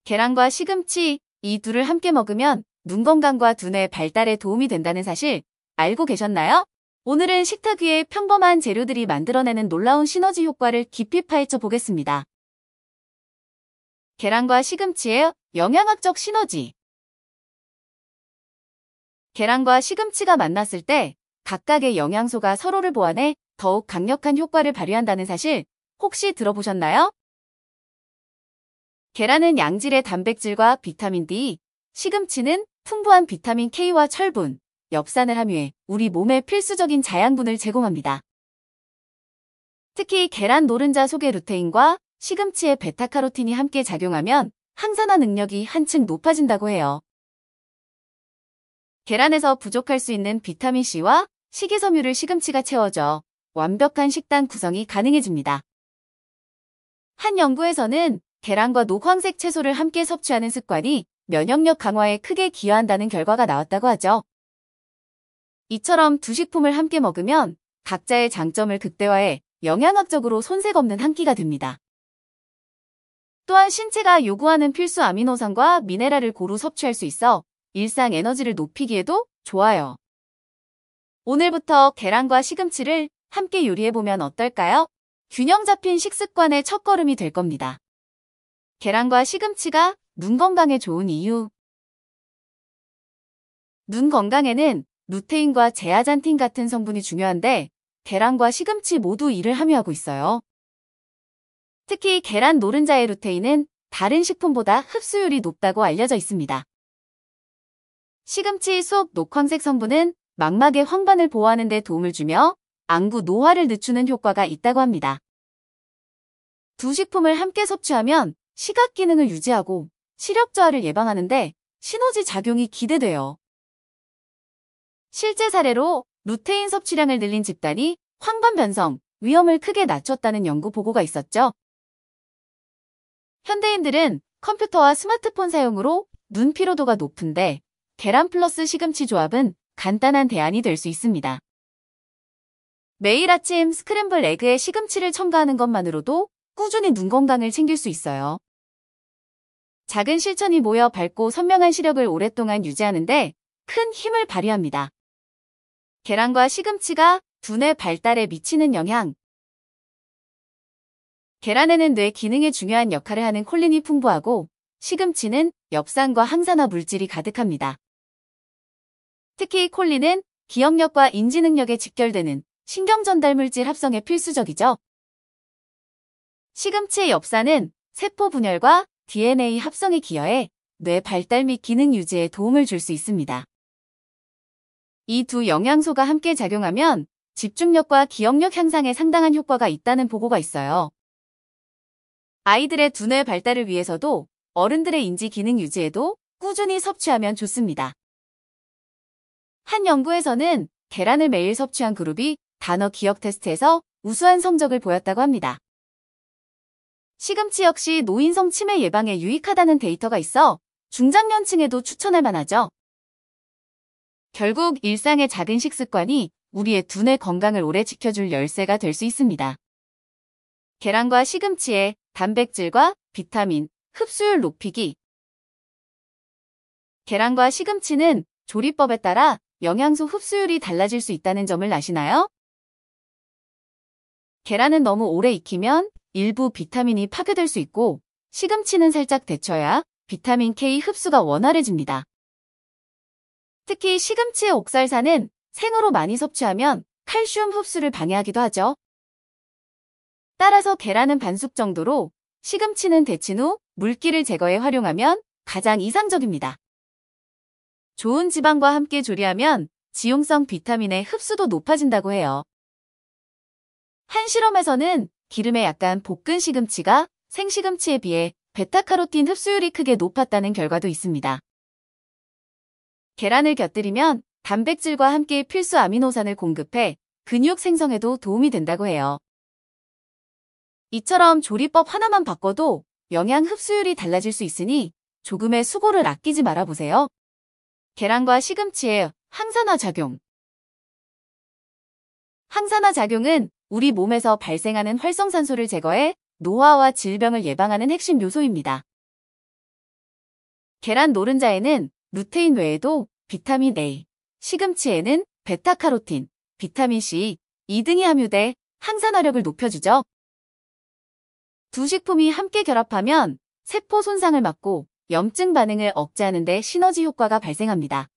계란과 시금치, 이 둘을 함께 먹으면 눈 건강과 두뇌 발달에 도움이 된다는 사실 알고 계셨나요? 오늘은 식탁 위에 평범한 재료들이 만들어내는 놀라운 시너지 효과를 깊이 파헤쳐 보겠습니다. 계란과 시금치의 영양학적 시너지. 계란과 시금치가 만났을 때 각각의 영양소가 서로를 보완해 더욱 강력한 효과를 발휘한다는 사실 혹시 들어보셨나요? 계란은 양질의 단백질과 비타민 D, 시금치는 풍부한 비타민 K와 철분, 엽산을 함유해 우리 몸에 필수적인 자양분을 제공합니다. 특히 계란 노른자 속의 루테인과 시금치의 베타카로틴이 함께 작용하면 항산화 능력이 한층 높아진다고 해요. 계란에서 부족할 수 있는 비타민C와 식이섬유를 시금치가 채워줘 완벽한 식단 구성이 가능해집니다. 한 연구에서는 계란과 녹황색 채소를 함께 섭취하는 습관이 면역력 강화에 크게 기여한다는 결과가 나왔다고 하죠. 이처럼 두 식품을 함께 먹으면 각자의 장점을 극대화해 영양학적으로 손색 없는 한 끼가 됩니다. 또한 신체가 요구하는 필수 아미노산과 미네랄을 고루 섭취할 수 있어 일상 에너지를 높이기에도 좋아요. 오늘부터 계란과 시금치를 함께 요리해보면 어떨까요? 균형 잡힌 식습관의 첫걸음이 될 겁니다. 계란과 시금치가 눈 건강에 좋은 이유. 눈 건강에는 루테인과 제아잔틴 같은 성분이 중요한데 계란과 시금치 모두 이를 함유하고 있어요. 특히 계란 노른자의 루테인은 다른 식품보다 흡수율이 높다고 알려져 있습니다. 시금치 속 녹황색 성분은 망막의 황반을 보호하는 데 도움을 주며 안구 노화를 늦추는 효과가 있다고 합니다. 두 식품을 함께 섭취하면 시각 기능을 유지하고 시력 저하를 예방하는데 시너지 작용이 기대돼요. 실제 사례로 루테인 섭취량을 늘린 집단이 황반 변성 위험을 크게 낮췄다는 연구 보고가 있었죠. 현대인들은 컴퓨터와 스마트폰 사용으로 눈 피로도가 높은데 계란 플러스 시금치 조합은 간단한 대안이 될 수 있습니다. 매일 아침 스크램블 에그에 시금치를 첨가하는 것만으로도 꾸준히 눈 건강을 챙길 수 있어요. 작은 실천이 모여 밝고 선명한 시력을 오랫동안 유지하는데 큰 힘을 발휘합니다. 계란과 시금치가 두뇌 발달에 미치는 영향. 계란에는 뇌 기능에 중요한 역할을 하는 콜린이 풍부하고 시금치는 엽산과 항산화 물질이 가득합니다. 특히 콜린은 기억력과 인지 능력에 직결되는 신경 전달 물질 합성에 필수적이죠. 시금치의 엽산은 세포 분열과 DNA 합성에 기여해 뇌 발달 및 기능 유지에 도움을 줄 수 있습니다. 이 두 영양소가 함께 작용하면 집중력과 기억력 향상에 상당한 효과가 있다는 보고가 있어요. 아이들의 두뇌 발달을 위해서도 어른들의 인지 기능 유지에도 꾸준히 섭취하면 좋습니다. 한 연구에서는 계란을 매일 섭취한 그룹이 단어 기억 테스트에서 우수한 성적을 보였다고 합니다. 시금치 역시 노인성 치매 예방에 유익하다는 데이터가 있어 중장년층에도 추천할 만하죠. 결국 일상의 작은 식습관이 우리의 두뇌 건강을 오래 지켜줄 열쇠가 될 수 있습니다. 계란과 시금치의 단백질과 비타민, 흡수율 높이기. 계란과 시금치는 조리법에 따라 영양소 흡수율이 달라질 수 있다는 점을 아시나요? 계란은 너무 오래 익히면 일부 비타민이 파괴될 수 있고 시금치는 살짝 데쳐야 비타민 K 흡수가 원활해집니다. 특히 시금치의 옥살산은 생으로 많이 섭취하면 칼슘 흡수를 방해하기도 하죠. 따라서 계란은 반숙 정도로 시금치는 데친 후 물기를 제거해 활용하면 가장 이상적입니다. 좋은 지방과 함께 조리하면 지용성 비타민의 흡수도 높아진다고 해요. 한 실험에서는 기름에 약간 볶은 시금치가 생시금치에 비해 베타카로틴 흡수율이 크게 높았다는 결과도 있습니다. 계란을 곁들이면 단백질과 함께 필수 아미노산을 공급해 근육 생성에도 도움이 된다고 해요. 이처럼 조리법 하나만 바꿔도 영양 흡수율이 달라질 수 있으니 조금의 수고를 아끼지 말아보세요. 계란과 시금치의 항산화 작용. 항산화 작용은 우리 몸에서 발생하는 활성산소를 제거해 노화와 질병을 예방하는 핵심 요소입니다. 계란 노른자에는 루테인 외에도 비타민 A, 시금치에는 베타카로틴, 비타민 C, 이 등이 함유돼 항산화력을 높여주죠. 두 식품이 함께 결합하면 세포 손상을 막고 염증 반응을 억제하는 데 시너지 효과가 발생합니다.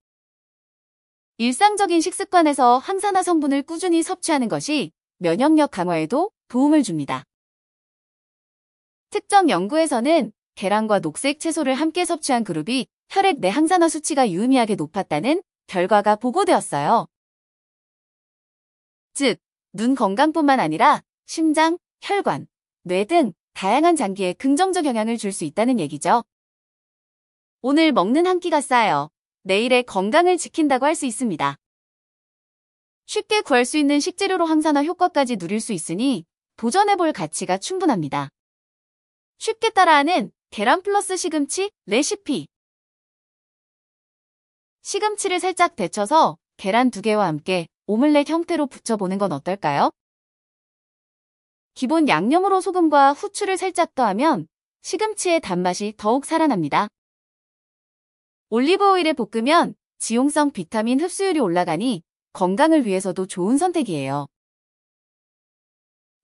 일상적인 식습관에서 항산화 성분을 꾸준히 섭취하는 것이 면역력 강화에도 도움을 줍니다. 특정 연구에서는 계란과 녹색 채소를 함께 섭취한 그룹이 혈액 내 항산화 수치가 유의미하게 높았다는 결과가 보고되었어요. 즉, 눈 건강뿐만 아니라 심장, 혈관, 뇌 등 다양한 장기에 긍정적 영향을 줄 수 있다는 얘기죠. 오늘 먹는 한 끼가 쌓여 내일의 건강을 지킨다고 할 수 있습니다. 쉽게 구할 수 있는 식재료로 항산화 효과까지 누릴 수 있으니 도전해볼 가치가 충분합니다. 쉽게 따라하는 계란 플러스 시금치 레시피. 시금치를 살짝 데쳐서 계란 2개와 함께 오믈렛 형태로 부쳐보는 건 어떨까요? 기본 양념으로 소금과 후추를 살짝 더하면 시금치의 단맛이 더욱 살아납니다. 올리브 오일에 볶으면 지용성 비타민 흡수율이 올라가니 건강을 위해서도 좋은 선택이에요.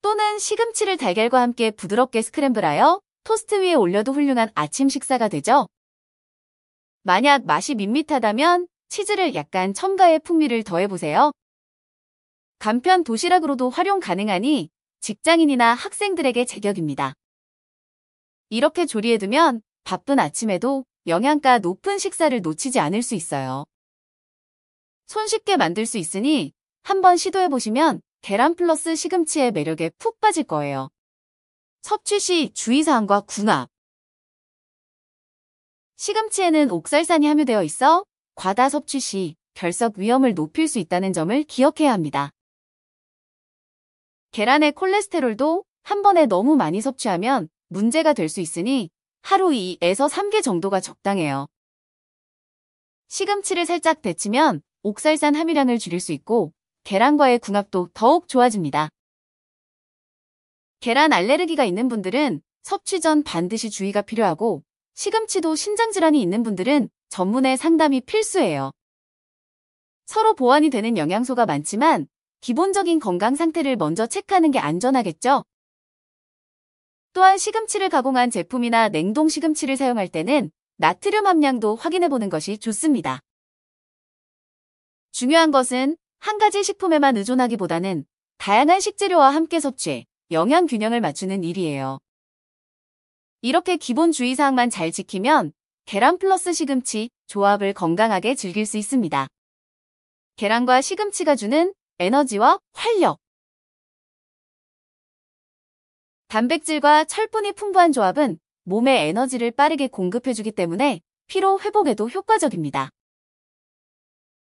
또는 시금치를 달걀과 함께 부드럽게 스크램블하여 토스트 위에 올려도 훌륭한 아침 식사가 되죠. 만약 맛이 밋밋하다면 치즈를 약간 첨가해 풍미를 더해보세요. 간편 도시락으로도 활용 가능하니 직장인이나 학생들에게 제격입니다. 이렇게 조리해두면 바쁜 아침에도 영양가 높은 식사를 놓치지 않을 수 있어요. 손쉽게 만들 수 있으니 한번 시도해보시면 계란 플러스 시금치의 매력에 푹 빠질 거예요. 섭취 시 주의사항과 궁합. 시금치에는 옥살산이 함유되어 있어 과다 섭취 시 결석 위험을 높일 수 있다는 점을 기억해야 합니다. 계란의 콜레스테롤도 한 번에 너무 많이 섭취하면 문제가 될 수 있으니 하루 2에서 3개 정도가 적당해요. 시금치를 살짝 데치면 옥살산 함유량을 줄일 수 있고 계란과의 궁합도 더욱 좋아집니다. 계란 알레르기가 있는 분들은 섭취 전 반드시 주의가 필요하고 시금치도 신장질환이 있는 분들은 전문의 상담이 필수예요. 서로 보완이 되는 영양소가 많지만 기본적인 건강 상태를 먼저 체크하는 게 안전하겠죠? 또한 시금치를 가공한 제품이나 냉동 시금치를 사용할 때는 나트륨 함량도 확인해보는 것이 좋습니다. 중요한 것은 한 가지 식품에만 의존하기보다는 다양한 식재료와 함께 섭취해 영양 균형을 맞추는 일이에요. 이렇게 기본 주의사항만 잘 지키면 계란 플러스 시금치 조합을 건강하게 즐길 수 있습니다. 계란과 시금치가 주는 에너지와 활력. 단백질과 철분이 풍부한 조합은 몸에 에너지를 빠르게 공급해주기 때문에 피로 회복에도 효과적입니다.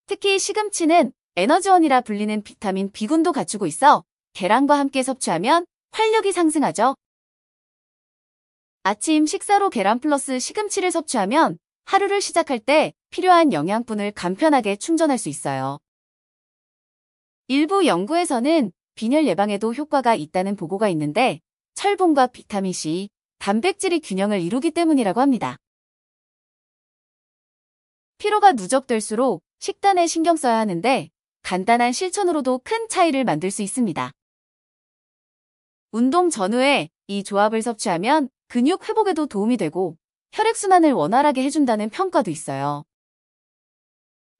특히 시금치는 에너지원이라 불리는 비타민 B군도 갖추고 있어 계란과 함께 섭취하면 활력이 상승하죠. 아침 식사로 계란 플러스 시금치를 섭취하면 하루를 시작할 때 필요한 영양분을 간편하게 충전할 수 있어요. 일부 연구에서는 빈혈 예방에도 효과가 있다는 보고가 있는데 철분과 비타민 C, 단백질이 균형을 이루기 때문이라고 합니다. 피로가 누적될수록 식단에 신경 써야 하는데 간단한 실천으로도 큰 차이를 만들 수 있습니다. 운동 전후에 이 조합을 섭취하면 근육 회복에도 도움이 되고 혈액순환을 원활하게 해준다는 평가도 있어요.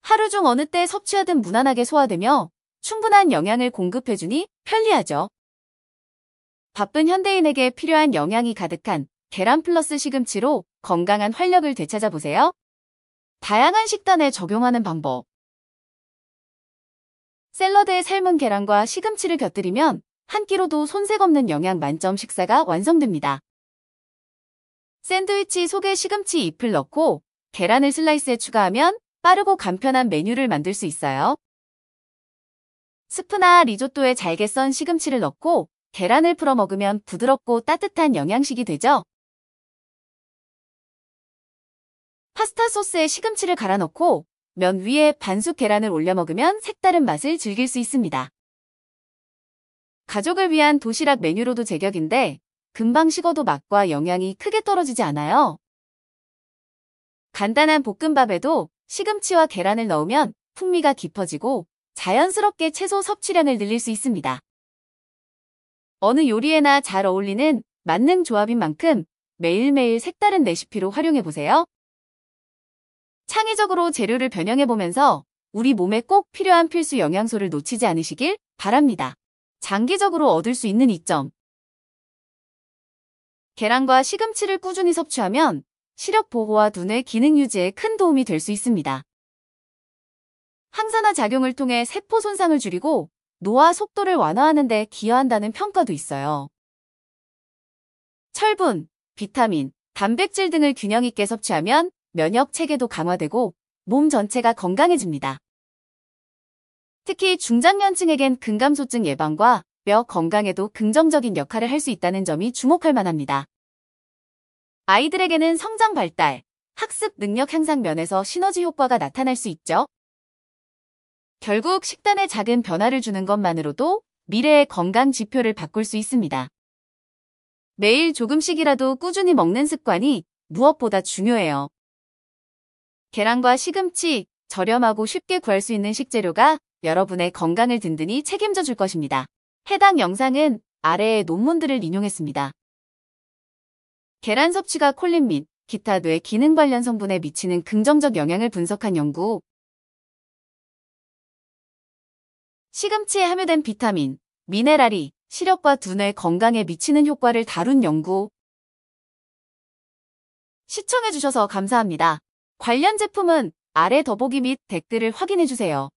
하루 중 어느 때 섭취하든 무난하게 소화되며 충분한 영양을 공급해주니 편리하죠. 바쁜 현대인에게 필요한 영양이 가득한 계란 플러스 시금치로 건강한 활력을 되찾아보세요. 다양한 식단에 적용하는 방법. 샐러드에 삶은 계란과 시금치를 곁들이면 한 끼로도 손색 없는 영양 만점 식사가 완성됩니다. 샌드위치 속에 시금치 잎을 넣고 계란을 슬라이스해 추가하면 빠르고 간편한 메뉴를 만들 수 있어요. 스프나 리조또에 잘게 썬 시금치를 넣고 계란을 풀어 먹으면 부드럽고 따뜻한 영양식이 되죠. 파스타 소스에 시금치를 갈아 넣고 면 위에 반숙 계란을 올려 먹으면 색다른 맛을 즐길 수 있습니다. 가족을 위한 도시락 메뉴로도 제격인데 금방 식어도 맛과 영양이 크게 떨어지지 않아요. 간단한 볶음밥에도 시금치와 계란을 넣으면 풍미가 깊어지고 자연스럽게 채소 섭취량을 늘릴 수 있습니다. 어느 요리에나 잘 어울리는 만능 조합인 만큼 매일매일 색다른 레시피로 활용해보세요. 창의적으로 재료를 변형해보면서 우리 몸에 꼭 필요한 필수 영양소를 놓치지 않으시길 바랍니다. 장기적으로 얻을 수 있는 이점. 계란과 시금치를 꾸준히 섭취하면 시력 보호와 눈의 기능 유지에 큰 도움이 될 수 있습니다. 항산화 작용을 통해 세포 손상을 줄이고 노화 속도를 완화하는 데 기여한다는 평가도 있어요. 철분, 비타민, 단백질 등을 균형 있게 섭취하면 면역 체계도 강화되고 몸 전체가 건강해집니다. 특히 중장년층에겐 근감소증 예방과 뼈 건강에도 긍정적인 역할을 할 수 있다는 점이 주목할 만합니다. 아이들에게는 성장 발달, 학습 능력 향상 면에서 시너지 효과가 나타날 수 있죠. 결국 식단에 작은 변화를 주는 것만으로도 미래의 건강 지표를 바꿀 수 있습니다. 매일 조금씩이라도 꾸준히 먹는 습관이 무엇보다 중요해요. 계란과 시금치, 저렴하고 쉽게 구할 수 있는 식재료가 여러분의 건강을 든든히 책임져 줄 것입니다. 해당 영상은 아래의 논문들을 인용했습니다. 계란 섭취가 콜린 및 기타 뇌 기능 관련 성분에 미치는 긍정적 영향을 분석한 연구, 시금치에 함유된 비타민, 미네랄이 시력과 두뇌 건강에 미치는 효과를 다룬 연구. 시청해주셔서 감사합니다. 관련 제품은 아래 더보기 및 댓글을 확인해주세요.